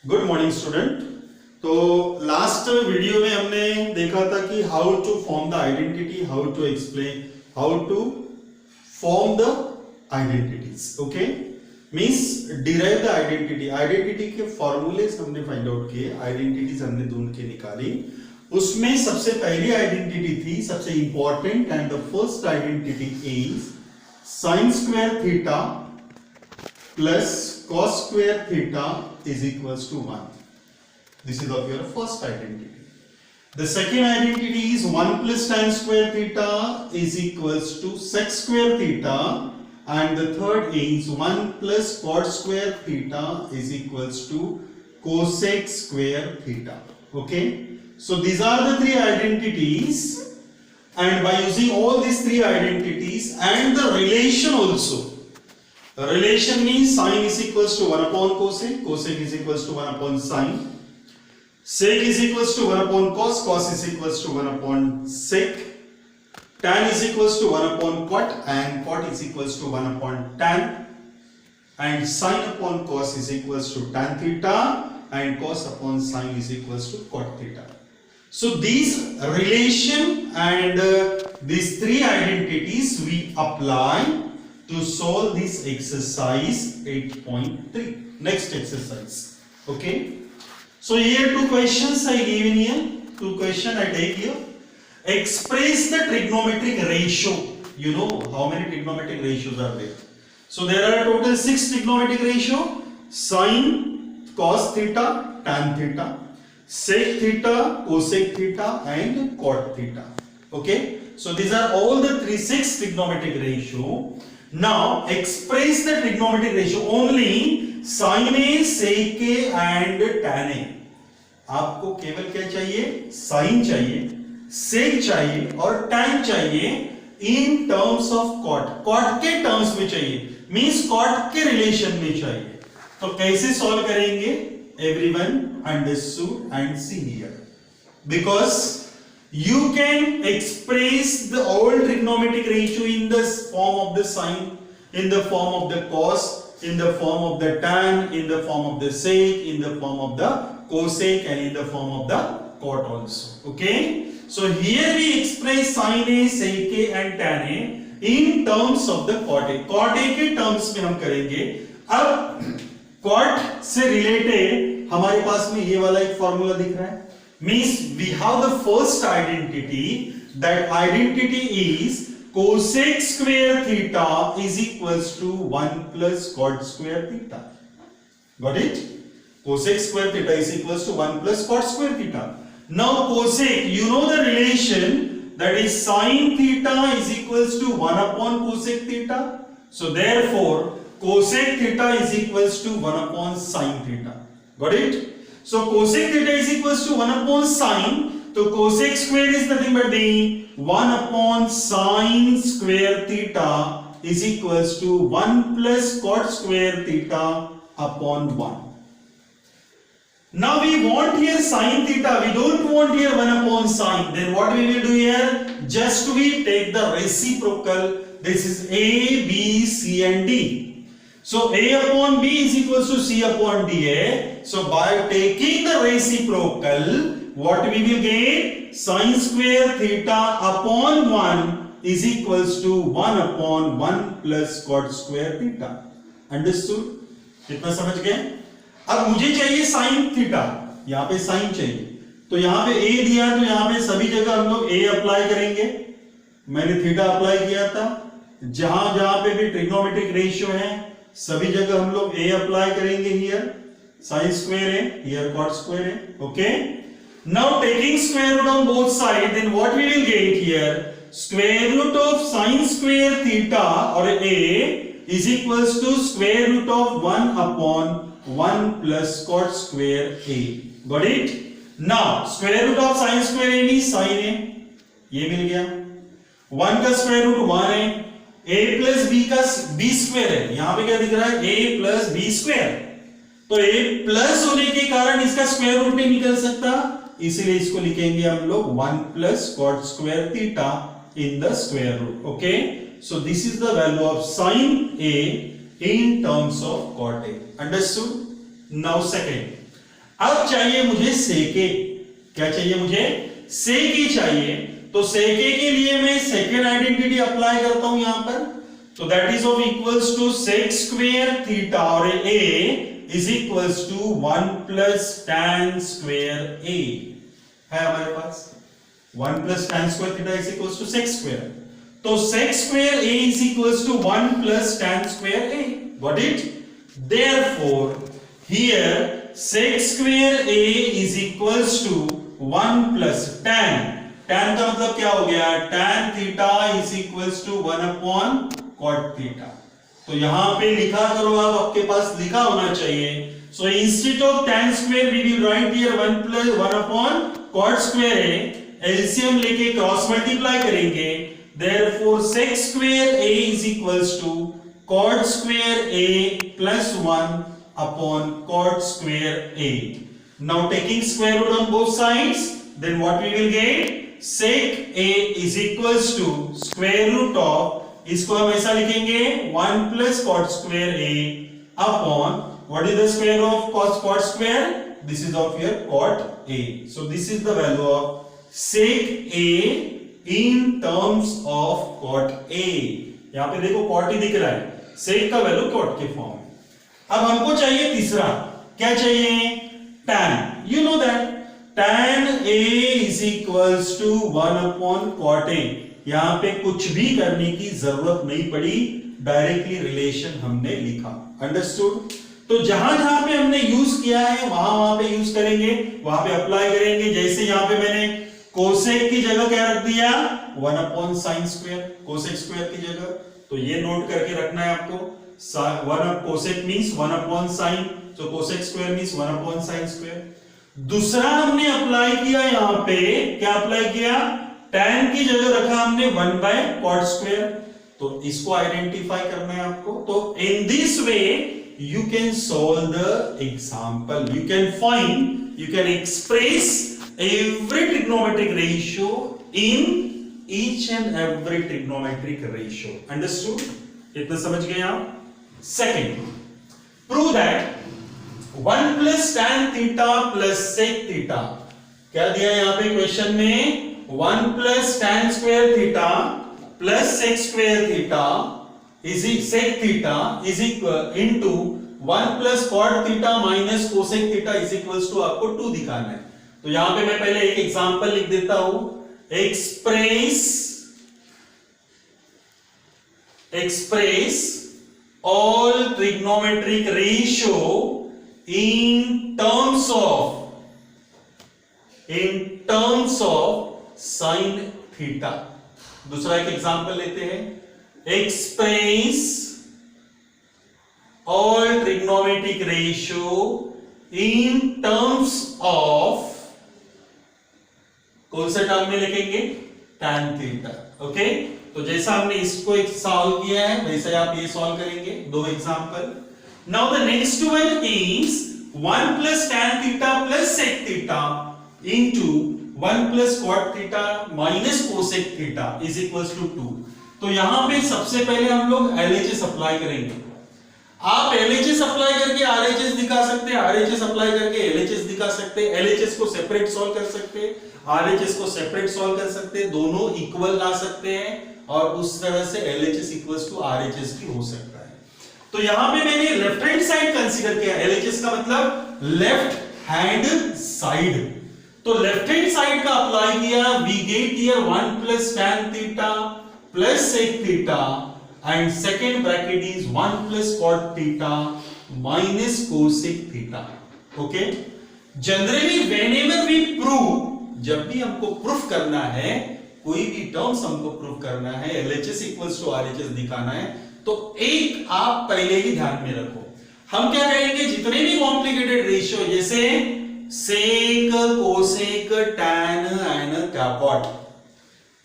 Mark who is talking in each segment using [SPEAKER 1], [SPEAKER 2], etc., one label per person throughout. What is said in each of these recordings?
[SPEAKER 1] Good morning student. तो last video में हमने देखा था कि how to form the identity, how to explain, how to form the identities. Okay, means derive the identity. Identity के formulas हमने find out किए, आइडेंटिटीज हमने ढूंढ के निकाली। उसमें सबसे पहली आइडेंटिटी थी, सबसे important, and the first identity is sine square theta plus cos square theta is equals to 1. This is of your first identity. The second identity is 1 plus tan square theta is equals to sec square theta, and the third is 1 plus cot square theta is equals to cosec square theta. Okay, so these are the three identities, and by using all these three identities and the relation also, the relation means sine is equals to 1 upon cosec, cosec is equals to 1 upon sine, sec is equals to 1 upon cos, cos is equals to 1 upon sec, tan is equals to 1 upon cot, and cot is equals to 1 upon tan, and sine upon cos is equals to tan theta, and cos upon sine is equals to cot theta. So these relation and these three identities we apply to solve this exercise 8.3. Next exercise. Okay, so here two questions I given here, two question I take here. Express the trigonometric ratio. You know how many trigonometric ratios are there? So there are total 6 trigonometric ratio: sine, cos theta, tan theta, sec theta, cosec theta, and cot theta. Okay, so these are all the 6 trigonometric ratio. Now express the trigonometric ratio only sin A, sec A and tan A. आपको केवल क्या चाहिए? sin चाहिए, sec चाहिए और tan चाहिए in terms of cot. cot के terms में चाहिए, means cot के relation में चाहिए. तो कैसे solve करेंगे? Everyone understood and see here, because you can express the all trigonometric ratio in the form of the sine, in the form of the cos, in the form of the tan, in the form of the sec, in the form of the cosec, and in the form of the cot also. Okay, so here we express sin A, sec A and tan A in terms of the cot A. cot A के terms में हम करेंगे. अब cot से related हमारे पास में ये वाला एक फॉर्मूला दिख रहा है, means we have the first identity. That identity is cosec square theta is equals to 1 plus cot square theta. Got it? Cosec square theta is equals to 1 plus cot square theta. Now cosec, you know the relation, that is sin theta is equals to 1 upon cosec theta. So therefore cosec theta is equals to 1 upon sin theta. Got it? So cosec theta is equals to 1 upon sine. So cosec square is nothing but the 1 upon sine square theta is equals to 1 plus cot square theta upon 1. Now we want here sine theta, we don't want here 1 upon sine. Then what we will do here? Just we take the reciprocal. This is A, B, C and D. So A upon B is equals to C upon dA. So by taking the reciprocal, what we will get? Sin square theta upon 1 is equals to 1 upon 1 plus cot square theta. Understood? कितना समझ गए? अब मुझे चाहिए sin theta, यहाँ पे sin चाहिए, तो यहाँ पे A दिया, तो यहाँ पे सभी जगह हम लोग A अप्लाई करेंगे. मैंने थीटा अप्लाई किया था. जहां जहां पे भी ट्रिग्नोमेट्रिक रेशियो है सभी जगह हम लोग A अप्लाई करेंगे. Here sin square A, here cot square A. Okay, now taking square root on both sides, then what we will get here? Square root of sin square theta or A is equals to square root of 1 upon 1 plus cot square A. Got it? Now square root of sin square A means sin A, ये मिल गया. 1 का square root 1 है, a plus b का b square है. यहां पे क्या दिख रहा है? a plus b square. तो a प्लस होने के कारण इसका स्क्वायर रूट नहीं निकल सकता, इसलिए इसको लिखेंगे हम लोग 1 plus cot square theta in the square root. Okay, so this is the value of sin A in terms of cot A. Understood? Now second, अब चाहिए मुझे सेके, क्या चाहिए मुझे, सेके चाहिए। तो सेके के लिए मैं सेकेंड आइडेंटिटी अप्लाई करता हूं यहां पर, तो that is of equals to sec square theta और a is equals to 1 plus tan square a है हमारे पास। 1 plus tan square theta is equals to sec square, तो sec square a is equals to 1 plus tan square a. Got it? Therefore, here sec square a is equals to 1 plus tan. Tan का मतलब क्या हो गया, tan theta is equals to 1 upon cot theta. तो यहां पे लिखा करो आप, आपके पास लिखा होना चाहिए. So instead of tan square we will write here 1 plus 1 upon cot square a. LCM लेके क्रॉस मल्टीप्लाई करेंगे. Therefore, sec square a is equals to cot square a plus 1 upon cot square a. Now taking square root on both sides, then what we will get? Sec a is equals to square root of, इसको हम ऐसा लिखेंगे 1 plus cot square a upon, what is the square of cot square? This is of your cot a. So this is the value of sec a in terms of cot A. यहां पे देखो cot ही दिख रहा है, sec का value cot के form में. अब हमको चाहिए तीसरा, क्या चाहिए, tan. You know that tan A is equals to 1 upon cot A. यहां पे कुछ भी करने की जरूरत नहीं पड़ी, डायरेक्टली रिलेशन हमने लिखा. अंडरस्टूड? तो जहां जहां पे हमने यूज किया है वहां पे यूज करेंगे, वहां पे अप्लाई करेंगे. जैसे यहां पे मैंने कोसेक की जगह क्या रख दिया, 1 upon sine square, cosec square की जगह. तो ये नोट करके रखना है आपको. 1 कोसेक मींस 1 अपॉन साइन, तो cosec square means 1 upon sine square. दूसरा हमने अप्लाई किया यहां पे, क्या अप्लाई किया, tan की जगह रखा हमने 1 बाय cot स्क्वायर. तो इसको आइडेंटिफाई करना है आपको. तो in this way you can solve the example, you can find, you can express every trigonometric ratio in each and every trigonometric ratio. Understood? इतना समझ गए आप. Second, prove that 1 plus tan theta plus sec theta, क्या दिया है यहाँ पे question में, 1 plus tan square theta plus sec square theta is sec theta is equal into 1 plus cot theta minus cosec theta is equals to आपको 2 दिखाना है. तो यहां पे मैं पहले एक एग्जांपल लिख देता हूं. Express all trigonometric ratio in terms of sin theta. दूसरा एक एग्जांपल लेते हैं. Express all trigonometric ratio in terms of, कौन सा टर्म में लिखेंगे, tan theta. ओके, तो जैसा हमने इसको एक सॉल्व किया है वैसे आप ये सॉल्व करेंगे. दो example. Now the next one is 1 plus tan theta plus sec theta into 1 plus cot theta minus cosec theta is equals to 2. तो यहां पे सबसे पहले हम लोग LHS अप्लाई करेंगे. आप LHS अप्लाई करके RHS दिखा सकते हैं, RHS अप्लाई करके LHS दिखा सकते हैं, LHS को सेपरेट सॉल्व कर सकते हैं, RHS को सेपरेट सॉल्व कर सकते हैं, दोनों इक्वल ला सकते हैं और उस तरह से LHS इक्वल्स टू RHS भी हो सकता है. तो यहां पे मैंने लेफ्ट हैंड साइड कंसीडर किया. LHS का मतलब लेफ्ट हैंड साइड. तो लेफ्ट हैंड साइड का अप्लाई किया, we get here 1 plus tan theta plus sec theta and second bracket is 1 plus cot theta minus cosec theta. Okay, generally whenever we prove, जब भी हमको proof करना है, कोई भी टर्म्स हमको प्रूफ करना है, LHS इक्वल्स टू RHS दिखाना है, तो एक आप पहले ही ध्यान में रखो. हम क्या करेंगे, जितने भी कॉम्प्लिकेटेड रेशियो जैसे sec, cosec, tan and cot,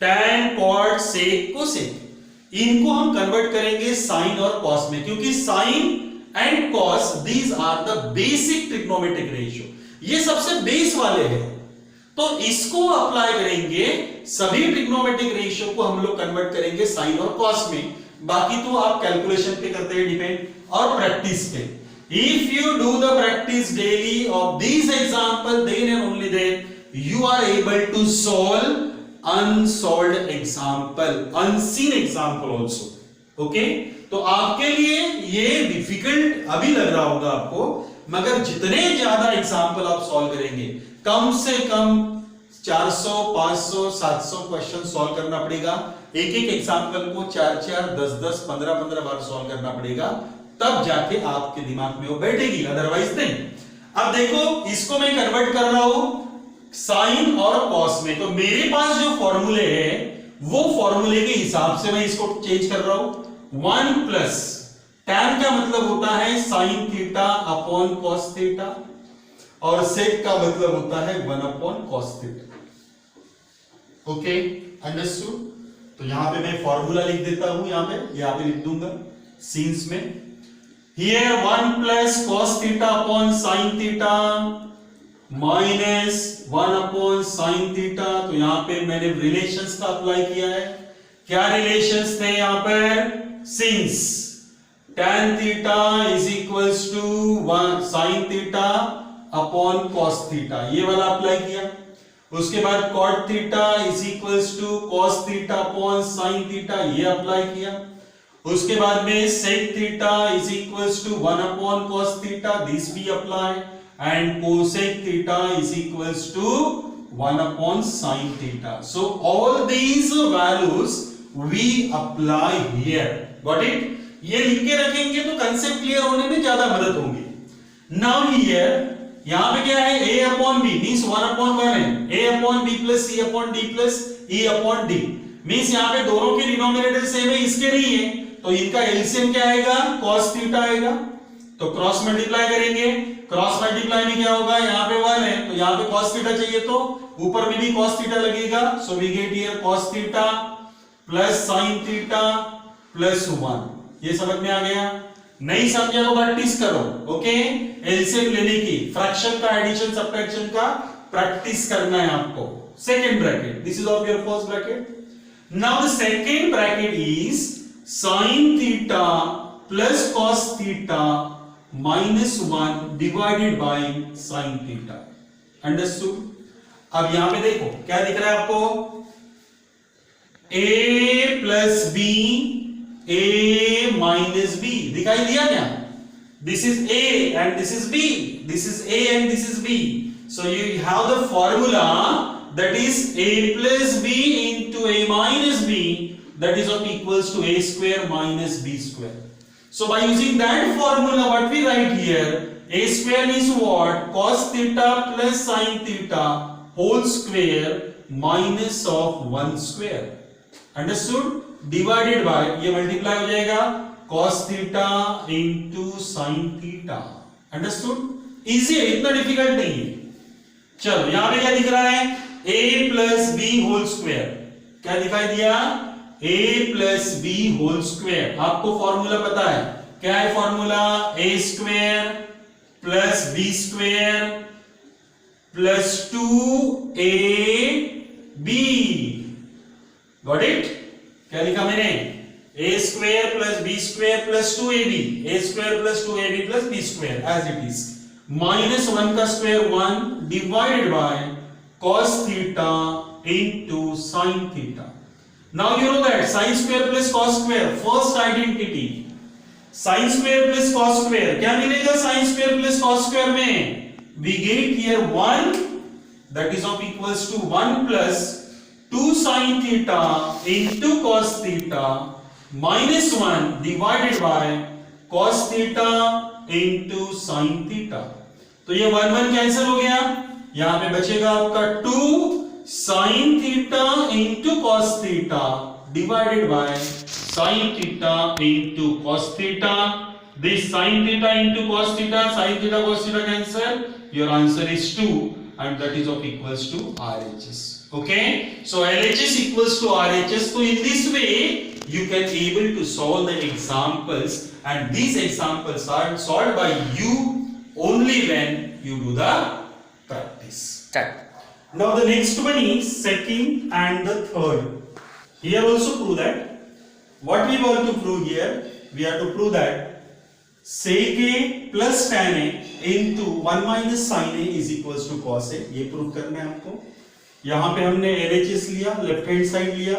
[SPEAKER 1] tan, cot, sec, cosec, इनको हम कन्वर्ट करेंगे साइन और कॉस में, क्योंकि sine and cos these are the basic trigonometric ratio, ये सबसे बेस वाले हैं. तो इसको अप्लाई करेंगे, सभी ट्रिग्नोमेट्रिक रेशियो को हम लोग कन्वर्ट करेंगे साइन और कॉस में. बाकी तो आप कैलकुलेशन पे करते हैं डिपेंड और प्रैक्टिस पे.
[SPEAKER 2] If you do the practice daily of these example, then and only then you are able to solve unsolved example, unseen example also. Okay? तो आपके लिए ये डिफिकल्ट अभी लग रहा होगा आपको, मगर जितने ज्यादा एग्जाम्पल आप सॉल्व करेंगे, कम से कम 400, 500, 700 क्वेश्चन सॉल्व करना पड़ेगा, एक एक एग्जाम्पल को 4-4, 10-10, 15-15 बार सॉल्व करना पड़ेगा, तब जाके आपके दिमाग में वो बैठेगी, अदरवाइज नहीं। अब देखो, इसको मैं कन्वर्ट कर रहा हूं साइन और कॉस में, तो मेरे पास जो फॉर्मूले है वो फॉर्मूले के हिसाब से मैं इसको चेंज कर रहा हूं। 1 प्लस tan का मतलब होता है sign theta upon cos theta, और सेक का मतलब होता है 1 upon cos theta. Okay, understood? तो यहां पे मैं फॉर्मूला लिख देता हूं, यहां पे लिख दूंगा सीन्स में। Here 1 plus cos theta upon sine theta minus 1 upon sine theta. तो यहां पे मैंने रिलेशंस का अप्लाई किया है। क्या रिलेशंस थे यहां पर? Since tan theta is equals to 1 sine theta upon cos theta, ये वाला अप्लाई किया। उसके बाद cot theta is equals to cos theta upon sine theta, ये अप्लाई किया। उसके बाद में sec theta is equals to 1 upon cos theta, this भी apply, and cosec theta is equals to 1 upon sin theta. So all these values we apply here, got it? ये लिख के रखेंगे तो कंसेप्ट क्लियर होने में ज्यादा मदद होगी। नाउ हियर यहां पे क्या है? a upon b means 1 upon 1 है, a upon b plus c upon d plus e upon d, means यहां पे दोनों के डिनोमिनेटर सेम है, इसके नहीं है, तो इनका एलसीएम क्या आएगा? cos थीटा आएगा। तो क्रॉस मल्टीप्लाई करेंगे, क्रॉस मल्टीप्लाई में क्या होगा? यहां पे 1 है तो यहां पे cos थीटा चाहिए, तो ऊपर में भी cos थीटा लगेगा। So we get here cos theta plus sin theta plus 1। ये समझ में आ गया? नहीं समझा तो प्रैक्टिस करो। ओके, एलसीएम लेने की, फ्रैक्शन का, एडिशन सब्ट्रैक्शन का प्रैक्टिस करना है आपको। Second bracket, this is of your first bracket. Now the second bracket is sin theta plus cos theta minus 1 divided bye sin theta. Understood? अब यहां पे देखो क्या दिख रहा है आपको? a plus b, a minus b, दिखाई दिया क्या? This is a and this is b, this is a and this is b, so you have the formula that is a plus b into a minus b, that is of equals to a square minus b square. So by using that formula, what we write here, a square is what? Cos theta plus sin theta whole square minus of 1 square. Understood? Divided by, ये multiply हो जाएगा cos theta into sin theta. Understood? Easy है, इतना difficult नहीं है। चलो यहां पे क्या दिख रहा है? a plus b whole square, क्या दिखाई दिया? a plus b whole square. आपको फॉर्मूला पता है, क्या है formula? a square plus b square plus 2ab। Got it? क्या लिखा मैंने? a square plus b square plus 2ab, a square plus 2ab plus b square as it is, minus 1 का square 1 divided by cos theta into sin theta. Now you know that sin square plus cos square, first identity, sin square plus cos square, क्या मिलेगा sin square plus cos square में? we get here 1 that is of equals to 1 plus 2 sin theta into cos theta minus 1 divided by cos theta into sin theta। तो ये 1 1 cancel हो गया, यहां पे बचेगा आपका 2 sin theta into cos theta divided by sin theta into cos theta। This sin theta into cos theta, sin theta cos theta cancel, your answer is 2 and that is of equals to RHS। Okay, so LHS equals to RHS. So in this way you can able to solve the examples, and these examples are solved by you only when you do the practice. Now the next one is second and the third. Here also prove that what we want to prove here, we have to prove that sec a plus tan a into 1 minus sin a is equals to cos a। ये prove करना है आपको। यहां पे हमने LHS लिया, left hand side लिया,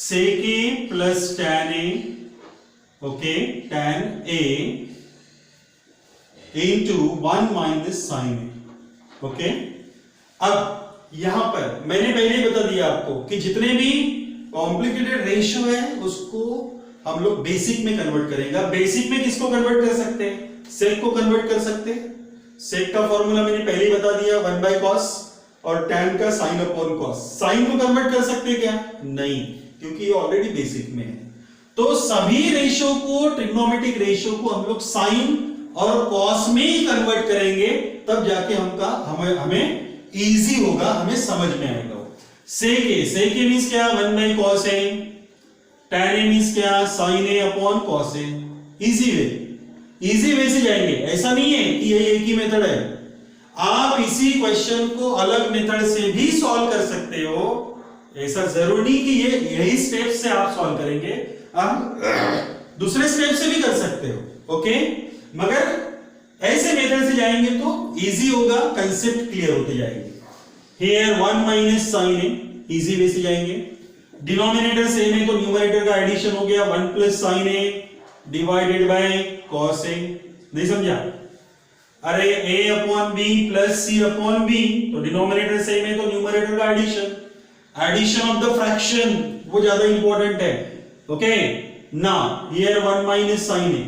[SPEAKER 2] sec a plus tan a, okay, tan a into 1 minus sin a, okay. अब यहां पर मैंने पहले ही बता दिया आपको कि जितने भी कॉम्प्लिकेटेड रेशियो है उसको हम लोग बेसिक में कन्वर्ट करेंगे। बेसिक में किसको कन्वर्ट कर सकते हैं? सेक को कन्वर्ट कर सकते हैं। सेक का फॉर्मूला मैंने पहले ही बता दिया, 1 by cos, और tan का sin upon cos। साइन को कन्वर्ट कर सकते हैं क्या? नहीं, क्योंकि ये ऑलरेडी बेसिक में है। तो सभी रेशियो को, ट्रिग्नोमेट्रिक रेशियो को हम लोग साइन और कॉस में ही कन्वर्ट करेंगे, तब जाके हमें इजी होगा, हमें समझ में आएगा। सेक ए मींस क्या? 1 by cos a, tan a means क्या? sin a upon cos a। Easy way से जाएंगे, ऐसा नहीं है कि ये एक ही मेथड है। आप इसी क्वेश्चन को अलग मेथड से भी सॉल्व कर सकते हो, ऐसा जरूरी नहीं कि ये यही स्टेप से आप सॉल्व करेंगे, आप दूसरे स्टेप से भी कर सकते हो, ओके। मगर ऐसे मेथड से जाएंगे तो इजी होगा, कंसेप्ट क्लियर होते जाएंगे। Here 1 minus sin a, easy way से जाएंगे। डिनोमिनेटर सेम है तो न्यूमरेटर का एडिशन हो गया, 1 plus sin a divided by cos a। नहीं समझा? अरे a upon b plus c upon b, तो डिनोमिनेटर सेम है तो न्यूमरेटर का एडिशन ऑफ द फ्रैक्शन, वो ज्यादा इंपॉर्टेंट है, ओके। ना हियर 1 minus sin a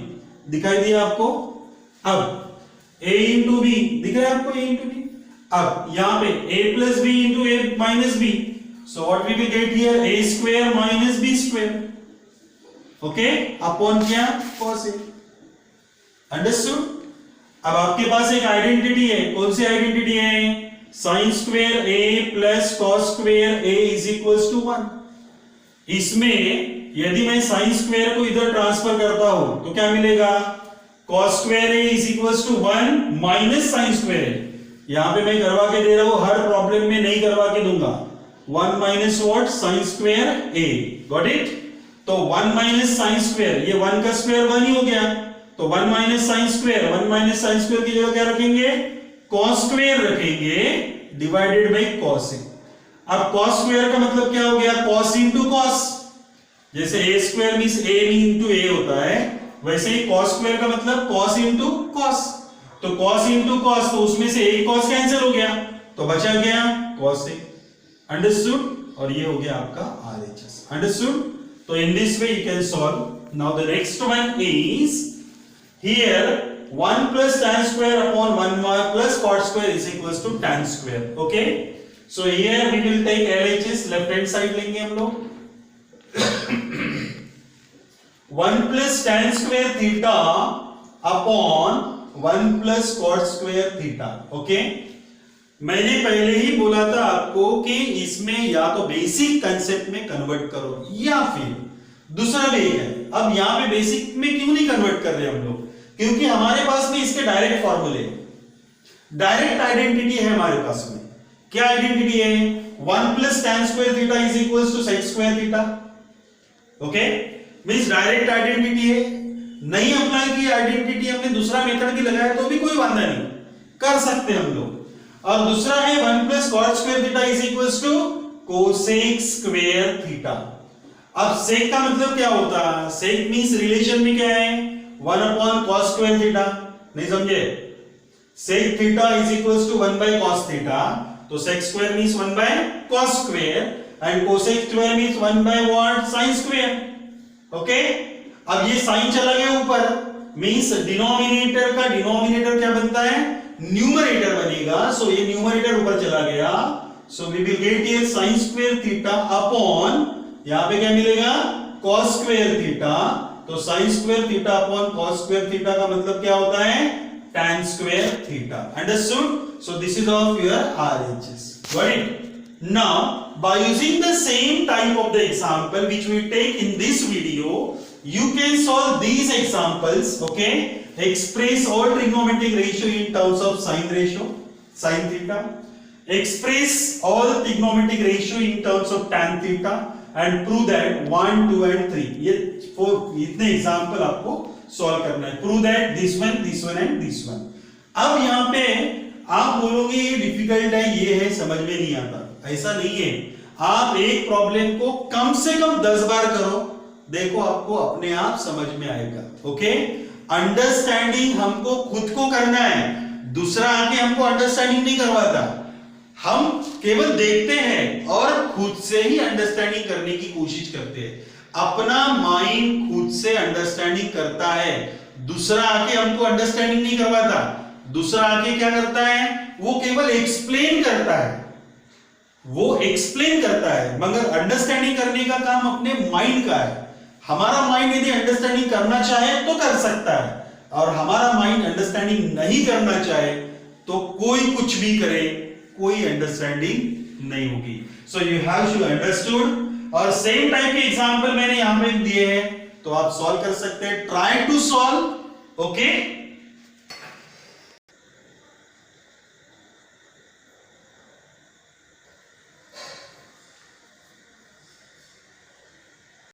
[SPEAKER 2] दिखाई दिया आपको। अब a into b दिख रहा है आपको, a into b। अब यहां पे a plus b into a minus b, so what we will get here? a square minus b square, okay, upon क्या? cos a। अंडरस्टूड? अब आपके पास एक आइडेंटिटी है, कौन सी आइडेंटिटी है? sin square a plus cos square a is equals to 1। इसमें यदि मैं sin स्क्वायर को इधर ट्रांसफर करता हूं तो क्या मिलेगा? cos square a is equals to 1 minus sin square a। यहां पे मैं करवा के दे रहा हूं, हर प्रॉब्लम में नहीं करवा के दूंगा। 1 minus what? sin square a, got it? तो 1 माइनस sin स्क्वायर, ये 1 का स्क्वायर 1 ही हो गया, तो 1 minus sin square, 1 minus sin square की जगह क्या रखेंगे? cos स्क्वायर रखेंगे डिवाइडेड बाय cos a। अब cos स्क्वायर का मतलब क्या हो गया? cos into cos। जैसे a square means a into a होता है, वैसे ही cos स्क्वायर का मतलब cos into cos। तो cos into cos, तो उसमें से एक cos कैंसिल हो गया, तो बचा गया cos a। अंडरस्टूड? और ये हो गया आपका RHS। अंडरस्टूड? तो in this way you can solve. Now the next one is here 1 plus tan square upon 1 plus cot square is equals to tan square. Okay? So here we will take LHS, left hand side लेंगे हम लोग। 1 plus tan square theta upon 1 plus cot square theta. Okay? मैंने पहले ही बोला था आपको कि इसमें या तो बेसिक कंसेप्ट में कन्वर्ट करो या फिर दूसरा भी है। अब यहां पे बेसिक में क्यों नहीं कन्वर्ट कर रहे हम लोग? क्योंकि हमारे पास में इसके डायरेक्ट फॉर्मूले, डायरेक्ट आइडेंटिटी है हमारे पास में। क्या आइडेंटिटी है? 1 plus tan square theta is equals to sec square theta, okay. Means direct identity है। नहीं अप्लाई की आइडेंटिटी हमने दूसरा मेथड की लगाया तो भी कोई वांधा नहीं, कर सकते हम लोग। और दूसरा है 1 plus cot square theta is equals to cosec square theta। अब sec का मतलब क्या होता है? sec मींस रिलेशन में क्या है? 1 upon cos square theta। नहीं समझे? sec theta is equals to 1 by cos theta, तो sec square means 1 by cos square and cosec square means 1 by what? sin square, okay. अब ये sin चला गया ऊपर, मींस डिनोमिनेटर का डिनोमिनेटर क्या बनता है? न्यूमरेटर बनेगा। सो ये न्यूमरेटर ऊपर चला गया, so we will get here sin square theta upon, यहां पे क्या मिलेगा? cos square theta. तो sin square theta upon cos square theta का मतलब क्या होता है? tan square theta. Understood? So this is of your RHS, got it? Now by using the same type of the example which we take in this video, you can solve these examples, okay? Express all trigonometric ratio in terms of sin ratio, sin theta. Express all trigonometric ratio in terms of tan theta and prove that 1, 2 and 3. ये इतने example आपको solve करना है। Prove that this one and this one. अब यहां पे आप बोलोगे ये डिफिकल्ट है, ये है, समझ में नहीं आता। ऐसा नहीं है, आप एक प्रॉब्लम को कम से कम 10 बार करो, देखो आपको अपने आप समझ में आएगा। ओके, अंडरस्टैंडिंग हमको खुद को करना है, दूसरा आके हमको अंडरस्टैंडिंग नहीं करवाता। हम केवल देखते हैं और खुद से ही अंडरस्टैंडिंग करने की कोशिश करते हैं। अपना माइंड खुद से अंडरस्टैंडिंग करता है, दूसरा आके हमको अंडरस्टैंडिंग नहीं करवाता। दूसरा आके क्या करता है, वो केवल एक्सप्लेन करता है, वो एक्सप्लेन करता है, मगर अंडरस्टैंडिंग करने का काम अपने माइंड का है। हमारा माइंड यदि अंडरस्टैंडिंग करना चाहे तो कर सकता है, और हमारा माइंड अंडरस्टैंडिंग नहीं करना चाहे तो कोई कुछ भी करे, कोई अंडरस्टैंडिंग नहीं होगी। So you have to understood. और सेम टाइप के एग्जांपल मैंने यहां पे दिए हैं, तो आप सॉल्व कर सकते हैं। Try to solve. ओके,